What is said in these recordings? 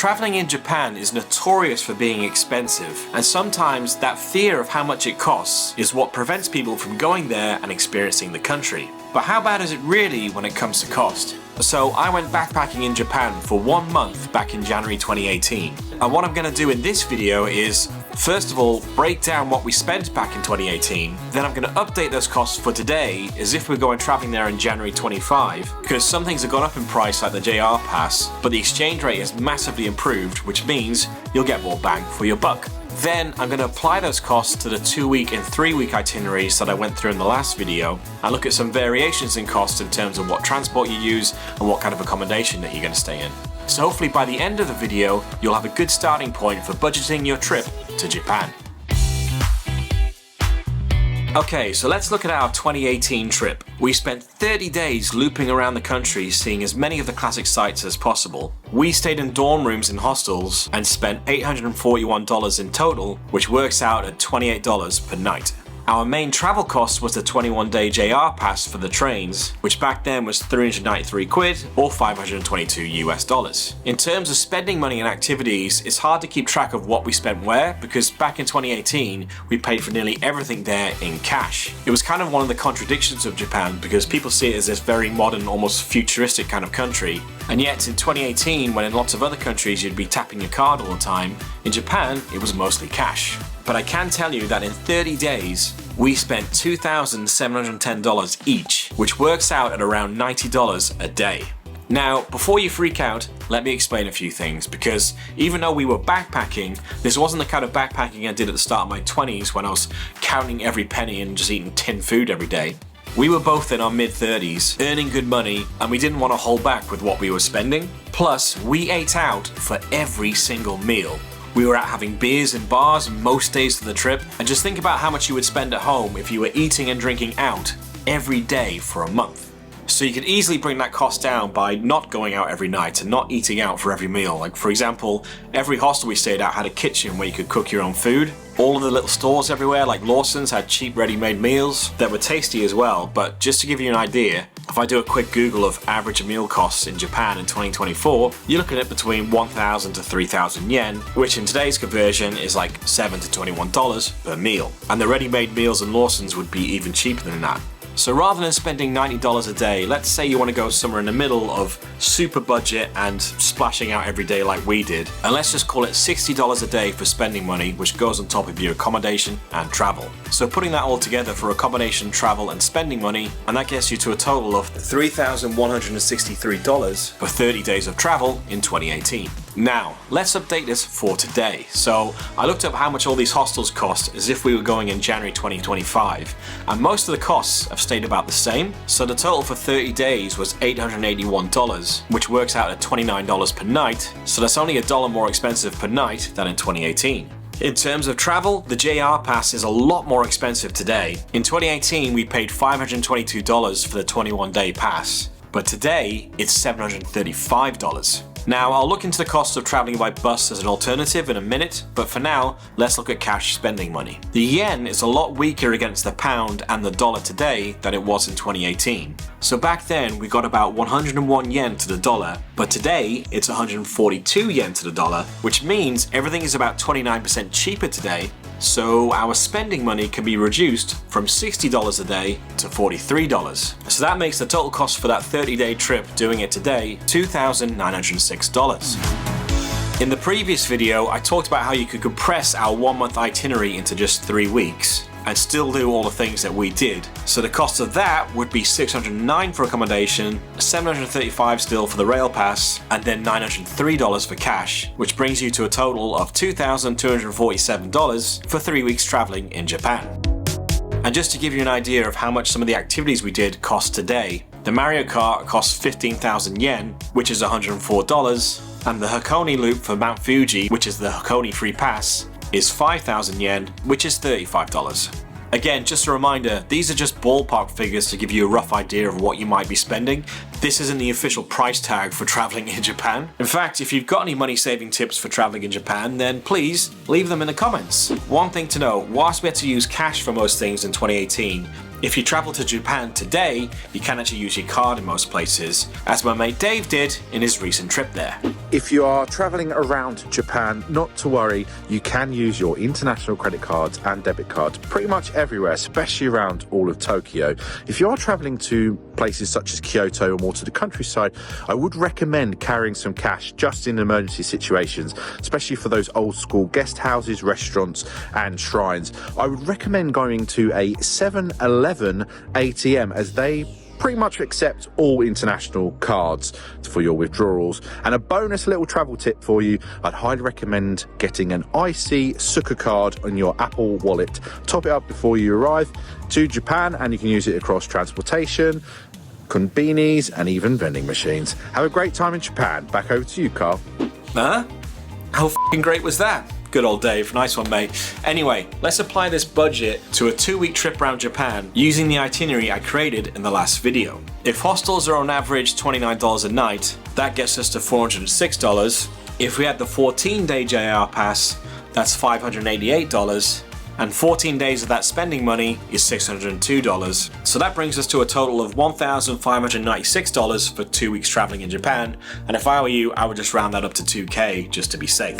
Traveling in Japan is notorious for being expensive, and sometimes that fear of how much it costs is what prevents people from going there and experiencing the country. But how bad is it really when it comes to cost? So I went backpacking in Japan for 1 month back in January 2018. And what I'm going to do in this video is, first of all, break down what we spent back in 2018. Then I'm going to update those costs for today as if we're going traveling there in January 25, because some things have gone up in price like the JR Pass, but the exchange rate is massively improved, which means you'll get more bang for your buck. Then I'm going to apply those costs to the 2-week and 3-week itineraries that I went through in the last video and look at some variations in costs in terms of what transport you use and what kind of accommodation that you're going to stay in. So hopefully by the end of the video, you'll have a good starting point for budgeting your trip to Japan. Okay, so let's look at our 2018 trip. We spent 30 days looping around the country seeing as many of the classic sites as possible. We stayed in dorm rooms in hostels and spent $841 in total, which works out at $28 per night. Our main travel cost was the 21-day JR Pass for the trains, which back then was 393 quid or $522 US. In terms of spending money and activities, it's hard to keep track of what we spent where because back in 2018, we paid for nearly everything there in cash. It was kind of one of the contradictions of Japan because people see it as this very modern, almost futuristic kind of country. And yet in 2018, when in lots of other countries you'd be tapping your card all the time, in Japan, it was mostly cash. But I can tell you that in 30 days, we spent $2,710 each, which works out at around $90 a day. Now, before you freak out, let me explain a few things, because even though we were backpacking, this wasn't the kind of backpacking I did at the start of my 20s when I was counting every penny and just eating tin food every day. We were both in our mid-30s, earning good money, and we didn't want to hold back with what we were spending. Plus, we ate out for every single meal. We were out having beers in bars most days of the trip, and just think about how much you would spend at home if you were eating and drinking out every day for a month. So you could easily bring that cost down by not going out every night and not eating out for every meal. Like for example, every hostel we stayed at had a kitchen where you could cook your own food. All of the little stores everywhere like Lawson's had cheap ready-made meals that were tasty as well. But just to give you an idea, if I do a quick Google of average meal costs in Japan in 2024, you're looking at between 1,000 to 3,000 yen, which in today's conversion is like $7 to $21 per meal. And the ready-made meals in Lawson's would be even cheaper than that. So rather than spending $90 a day, let's say you want to go somewhere in the middle of super budget and splashing out every day like we did, and let's just call it $60 a day for spending money, which goes on top of your accommodation and travel. So putting that all together for accommodation, travel and spending money, and that gets you to a total of $3,163 for 30 days of travel in 2018. Now, let's update this for today. So I looked up how much all these hostels cost as if we were going in January 2025, and most of the costs have stayed about the same. So the total for 30 days was $881, which works out at $29 per night. So that's only $1 more expensive per night than in 2018. In terms of travel, the JR Pass is a lot more expensive today. In 2018, we paid $522 for the 21-day pass, but today it's $735. Now, I'll look into the cost of traveling by bus as an alternative in a minute, but for now, let's look at cash spending money. The yen is a lot weaker against the pound and the dollar today than it was in 2018. So back then, we got about 101 yen to the dollar, but today it's 142 yen to the dollar, which means everything is about 29% cheaper today. So our spending money can be reduced from $60 a day to $43. So that makes the total cost for that 30-day trip doing it today $2,906. In the previous video, I talked about how you could compress our 1-month itinerary into just 3 weeks and still do all the things that we did. So the cost of that would be $609 for accommodation, $735 still for the rail pass, and then $903 for cash, which brings you to a total of $2,247 for 3 weeks traveling in Japan. And just to give you an idea of how much some of the activities we did cost today, the Mario Kart costs 15,000 yen, which is $104, and the Hakone Loop for Mount Fuji, which is the Hakone Free Pass, is 5,000 yen, which is $35. Again, just a reminder, these are just ballpark figures to give you a rough idea of what you might be spending. This isn't the official price tag for traveling in Japan. In fact, if you've got any money saving tips for traveling in Japan, then please leave them in the comments. One thing to know, whilst we had to use cash for most things in 2018, If you travel to Japan today, you can actually use your card in most places, as my mate Dave did in his recent trip there. If you are travelling around Japan, not to worry, you can use your international credit cards and debit cards pretty much everywhere, especially around all of Tokyo. If you are travelling to places such as Kyoto or more to the countryside, I would recommend carrying some cash just in emergency situations, especially for those old school guest houses, restaurants and shrines. I would recommend going to a 7-Eleven ATM, as they pretty much accept all international cards for your withdrawals. And a bonus little travel tip for you, I'd highly recommend getting an IC Suka card on your Apple Wallet. Top it up before you arrive to Japan, and you can use it across transportation, konbinis and even vending machines. Have a great time in Japan. Back over to you, Karl. Huh? How f***ing great was that? Good old Dave, nice one mate. Anyway, let's apply this budget to a 2-week trip around Japan using the itinerary I created in the last video. If hostels are on average $29 a night, that gets us to $406. If we had the 14-day JR pass, that's $588, and 14 days of that spending money is $602. So that brings us to a total of $1,596 for 2 weeks traveling in Japan, and if I were you, I would just round that up to $2,000 just to be safe.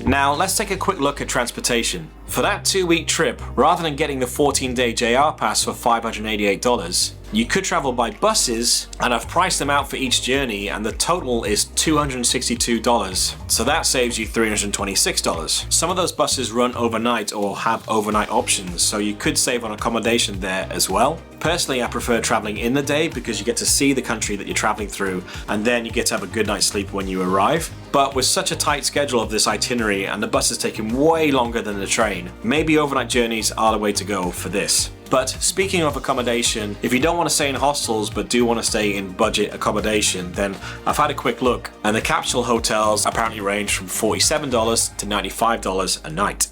Now let's take a quick look at transportation. For that 2-week trip, rather than getting the 14-day JR pass for $588, you could travel by buses, and I've priced them out for each journey, and the total is $262. So that saves you $326. Some of those buses run overnight or have overnight options, so you could save on accommodation there as well. Personally, I prefer traveling in the day because you get to see the country that you're traveling through, and then you get to have a good night's sleep when you arrive. But with such a tight schedule of this itinerary and the buses taking way longer than the train, maybe overnight journeys are the way to go for this. But speaking of accommodation, if you don't want to stay in hostels but do want to stay in budget accommodation, then I've had a quick look, and the capsule hotels apparently range from $47 to $95 a night.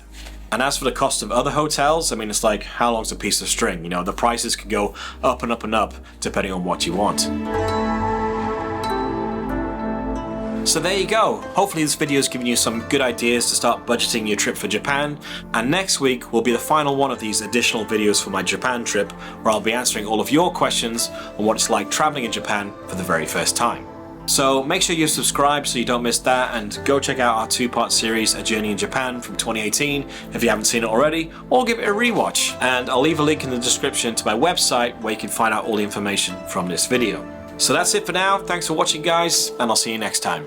And as for the cost of other hotels, I mean, it's like, how long's a piece of string? You know, the prices can go up and up and up depending on what you want. So there you go. Hopefully this video has given you some good ideas to start budgeting your trip for Japan. And next week will be the final one of these additional videos for my Japan trip, where I'll be answering all of your questions on what it's like traveling in Japan for the very first time. So make sure you subscribe so you don't miss that, and go check out our 2-part series, A Journey in Japan from 2018, if you haven't seen it already, or give it a rewatch. And I'll leave a link in the description to my website where you can find out all the information from this video. So that's it for now. Thanks for watching guys, and I'll see you next time.